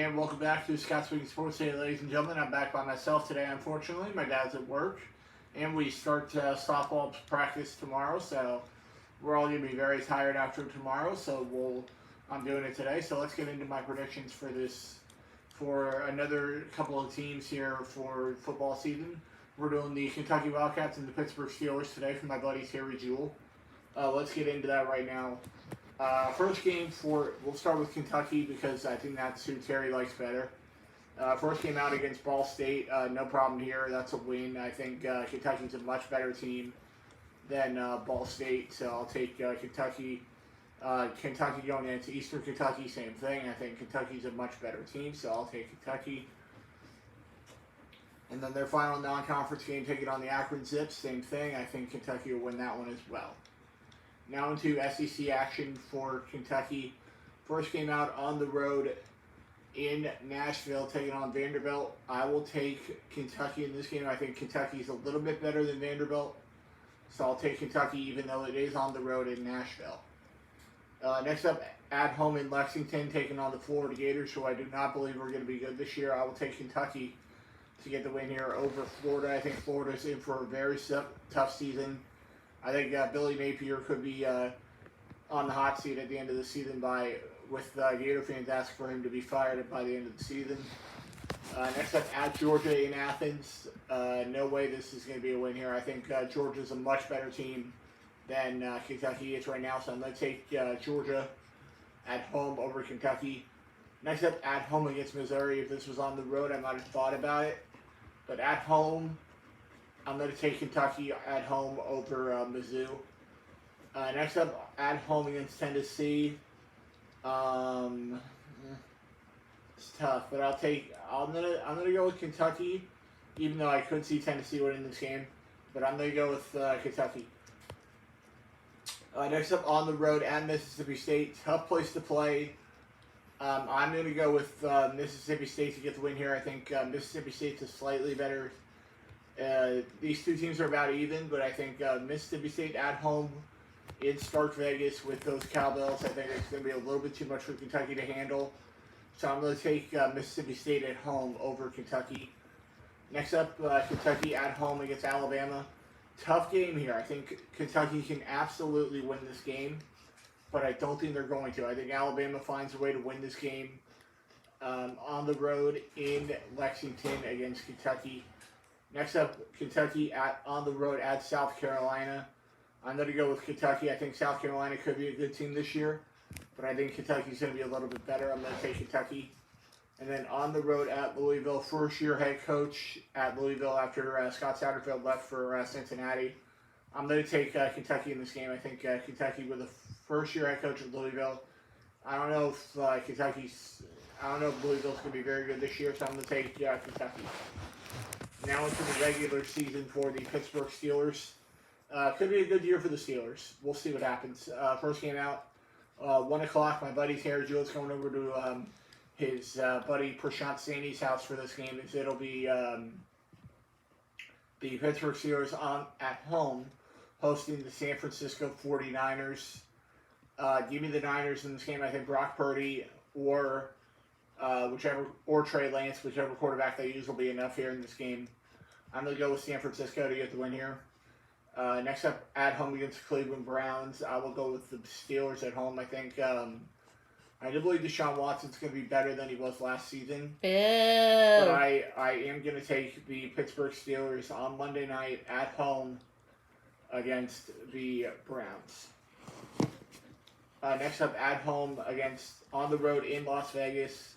And welcome back to Scott Speaking Sports Day, ladies and gentlemen. I'm back by myself today, unfortunately. My dad's at work, and we start softball practice tomorrow, so we're all going to be very tired after tomorrow, I'm doing it today. So let's get into my predictions for another couple of teams here for football season. We're doing the Kentucky Wildcats and the Pittsburgh Steelers today from my buddy Terry Jewell. Let's get into that right now. First game we'll start with Kentucky because I think that's who Terry likes better. First game out against Ball State, no problem here. That's a win. I think Kentucky's a much better team than Ball State, so I'll take Kentucky. Kentucky going into Eastern Kentucky, same thing. I think Kentucky's a much better team, so I'll take Kentucky. And then their final non-conference game, taking on the Akron Zips, same thing. I think Kentucky will win that one as well. Now into SEC action for Kentucky. First game out on the road in Nashville, taking on Vanderbilt. I will take Kentucky in this game. I think Kentucky's a little bit better than Vanderbilt, so I'll take Kentucky even though it is on the road in Nashville. Next up, at home in Lexington, taking on the Florida Gators, who I do not believe are going to be good this year. I will take Kentucky to get the win here over Florida. I think Florida's in for a very tough season. I think Billy Napier could be on the hot seat at the end of the season with Gator fans asking for him to be fired by the end of the season. Next up, at Georgia in Athens. No way this is going to be a win here. I think Georgia's a much better team than Kentucky is right now, so I'm going to take Georgia at home over Kentucky. Next up, at home against Missouri. If this was on the road, I might have thought about it. But at home, I'm going to take Kentucky at home over Mizzou. Next up, at home against Tennessee. It's tough, but I'm gonna go with Kentucky, even though I could see Tennessee winning this game. But I'm gonna go with Kentucky. Next up, on the road at Mississippi State, tough place to play. I'm gonna go with Mississippi State to get the win here. I think Mississippi State's a slightly better. These two teams are about even, but I think Mississippi State at home in Stark Vegas with those cowbells, I think it's going to be a little bit too much for Kentucky to handle. So I'm going to take Mississippi State at home over Kentucky. Next up, Kentucky at home against Alabama. Tough game here. I think Kentucky can absolutely win this game, but I don't think they're going to. I think Alabama finds a way to win this game on the road in Lexington against Kentucky. Next up, Kentucky on the road at South Carolina. I'm going to go with Kentucky. I think South Carolina could be a good team this year, but I think Kentucky's going to be a little bit better. I'm going to take Kentucky. And then on the road at Louisville, first-year head coach at Louisville after Scott Satterfield left for Cincinnati. I'm going to take Kentucky in this game. I think Kentucky with a first-year head coach at Louisville. I don't know if Louisville's going to be very good this year, so I'm going to take Kentucky. Now into the regular season for the Pittsburgh Steelers. Could be a good year for the Steelers. We'll see what happens. First game out, 1 o'clock. My buddy Terry Jewell's coming over to his buddy Prashant Saini's house for this game. It'll be the Pittsburgh Steelers at home hosting the San Francisco 49ers. Give me the Niners in this game. I think Brock Purdy or Trey Lance, whichever quarterback they use, will be enough here in this game. I'm going to go with San Francisco to get the win here. Next up, at home against Cleveland Browns, I will go with the Steelers at home. I think I do believe Deshaun Watson's going to be better than he was last season. Ew. But I am going to take the Pittsburgh Steelers on Monday night at home against the Browns. Next up, at home on the road in Las Vegas.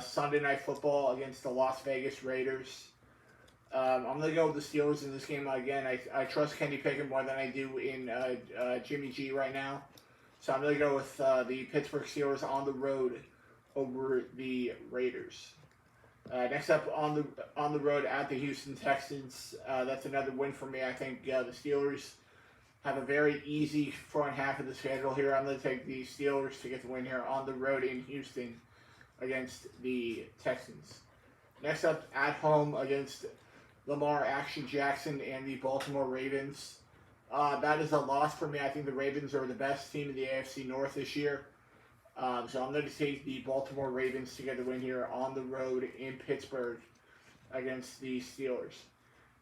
Sunday Night Football against the Las Vegas Raiders. I'm going to go with the Steelers in this game again. I trust Kenny Pickett more than I do in Jimmy G right now. So I'm going to go with the Pittsburgh Steelers on the road over the Raiders. Next up, on the road at the Houston Texans. That's another win for me. I think the Steelers have a very easy front half of the schedule here. I'm going to take the Steelers to get the win here on the road in Houston against the Texans. Next up, at home against Lamar Action Jackson and the Baltimore Ravens. That is a loss for me. I think the Ravens are the best team in the AFC North this year. So I'm going to take the Baltimore Ravens to get the win here on the road in Pittsburgh against the Steelers.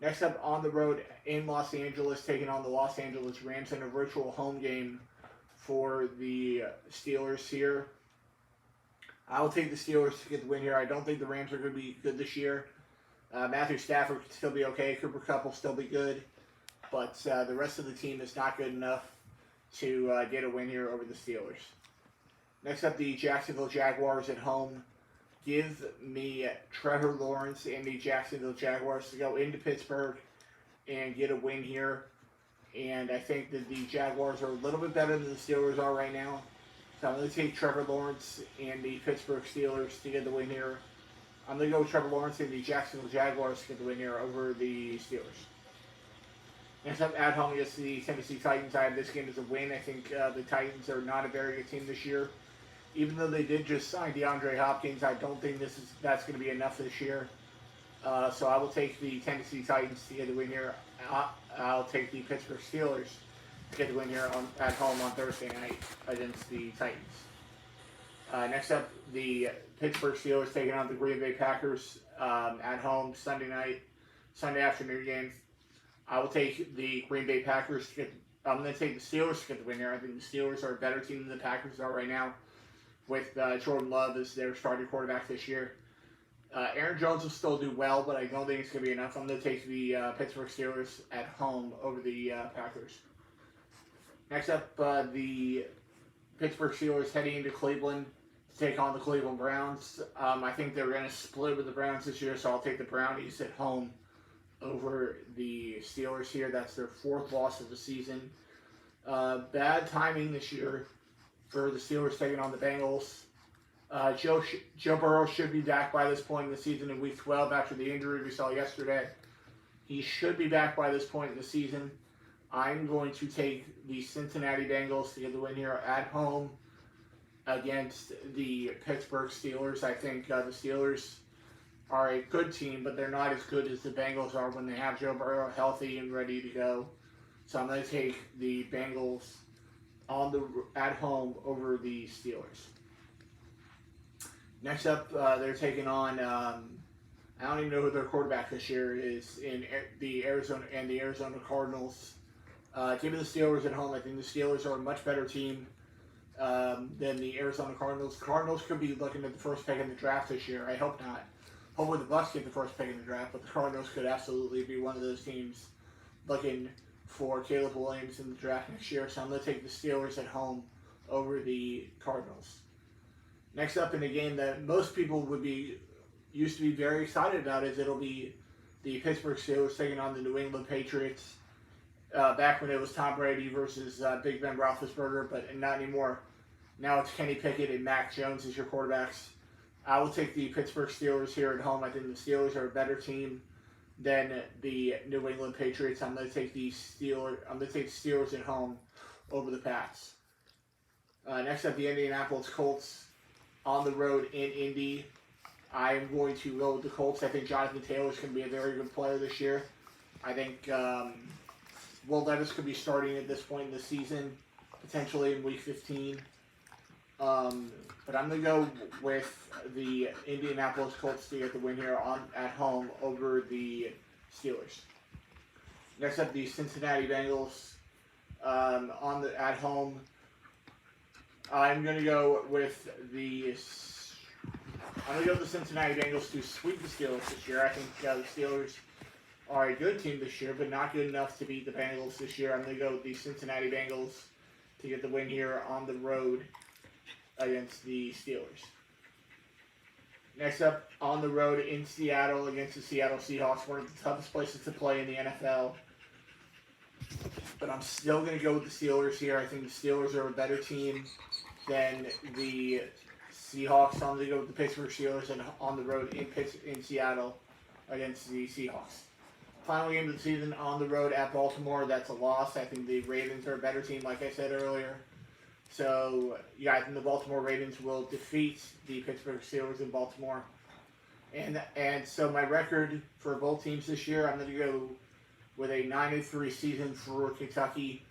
Next up on the road in Los Angeles, taking on the Los Angeles Rams in a virtual home game for the Steelers here. I will take the Steelers to get the win here. I don't think the Rams are going to be good this year. Matthew Stafford can still be okay. Cooper Kupp will still be good. But the rest of the team is not good enough to get a win here over the Steelers. Next up, the Jacksonville Jaguars at home. Give me Trevor Lawrence and the Jacksonville Jaguars to go into Pittsburgh and get a win here. And I think that the Jaguars are a little bit better than the Steelers are right now. So I'm going to take Trevor Lawrence and the Pittsburgh Steelers to get the win here. I'm going to go with Trevor Lawrence and the Jacksonville Jaguars to get the win here over the Steelers. Next up, at home against the Tennessee Titans. I have this game as a win. I think the Titans are not a very good team this year. Even though they did just sign DeAndre Hopkins, I don't think that's going to be enough this year. So I will take the Tennessee Titans to get the win here. I'll take the Pittsburgh Steelers to get the win here at home on Thursday night against the Titans. Next up, the Pittsburgh Steelers taking on the Green Bay Packers at home Sunday afternoon game. I will take the Green Bay Packers I'm going to take the Steelers to get the win here. I think the Steelers are a better team than the Packers are right now, with Jordan Love as their starting quarterback this year. Aaron Jones will still do well, but I don't think it's going to be enough. I'm going to take the Pittsburgh Steelers at home over the Packers. Next up, the Pittsburgh Steelers heading into Cleveland to take on the Cleveland Browns. I think they're going to split with the Browns this year, so I'll take the Brownies at home over the Steelers here. That's their fourth loss of the season. Bad timing this year for the Steelers taking on the Bengals. Joe Burrow should be back by this point in the season in Week 12 after the injury we saw yesterday. He should be back by this point in the season. I'm going to take the Cincinnati Bengals to get the win here at home against the Pittsburgh Steelers. I think the Steelers are a good team, but they're not as good as the Bengals are when they have Joe Burrow healthy and ready to go. So I'm going to take the Bengals at home over the Steelers. Next up, they're taking on I don't even know who their quarterback this year is in the Arizona Cardinals. Give me the Steelers at home. I think the Steelers are a much better team than the Arizona Cardinals. The Cardinals could be looking at the first pick in the draft this year. I hope not. Hopefully the Bucs get the first pick in the draft, but the Cardinals could absolutely be one of those teams looking for Caleb Williams in the draft next year. So I'm going to take the Steelers at home over the Cardinals. Next up in a game that most people used to be very excited about is it'll be the Pittsburgh Steelers taking on the New England Patriots. Back when it was Tom Brady versus Big Ben Roethlisberger, but not anymore. Now it's Kenny Pickett and Mac Jones as your quarterbacks. I will take the Pittsburgh Steelers here at home. I think the Steelers are a better team than the New England Patriots. I'm going to take the Steelers at home over the Pats. Next up, the Indianapolis Colts on the road in Indy. I am going to go with the Colts. I think Jonathan Taylor is going to be a very good player this year. I think Will Levis could be starting at this point in the season, potentially in Week 15. But I'm going to go with the Indianapolis Colts to get the win here at home over the Steelers. Next up, the Cincinnati Bengals at home. I'm going to go with the Cincinnati Bengals to sweep the Steelers this year. I think the Steelers are a good team this year, but not good enough to beat the Bengals this year. I'm going to go with the Cincinnati Bengals to get the win here on the road against the Steelers. Next up, on the road in Seattle against the Seattle Seahawks, one of the toughest places to play in the NFL. But I'm still going to go with the Steelers here. I think the Steelers are a better team than the Seahawks. So I'm going to go with the Pittsburgh Steelers and on the road in Seattle against the Seahawks. Final game of the season on the road at Baltimore. That's a loss. I think the Ravens are a better team, like I said earlier. So, yeah, I think the Baltimore Ravens will defeat the Pittsburgh Steelers in Baltimore. And so my record for both teams this year, I'm going to go with a 9-3 season for Kentucky,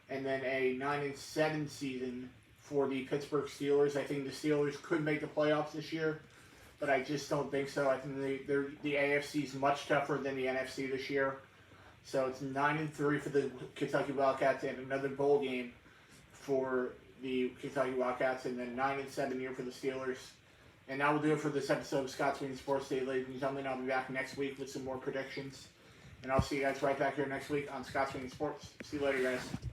and then a 9-7 season for the Pittsburgh Steelers. I think the Steelers could make the playoffs this year, but I just don't think so. I think the AFC is much tougher than the NFC this year. So it's 9-3 for the Kentucky Wildcats and another bowl game for the Kentucky Wildcats, and then 9-7 year for the Steelers. And that will do it for this episode of Scott's Sweeney Sports Day, ladies and gentlemen. I'll be back next week with some more predictions. And I'll see you guys right back here next week on Scott's Sweeney Sports. See you later, guys.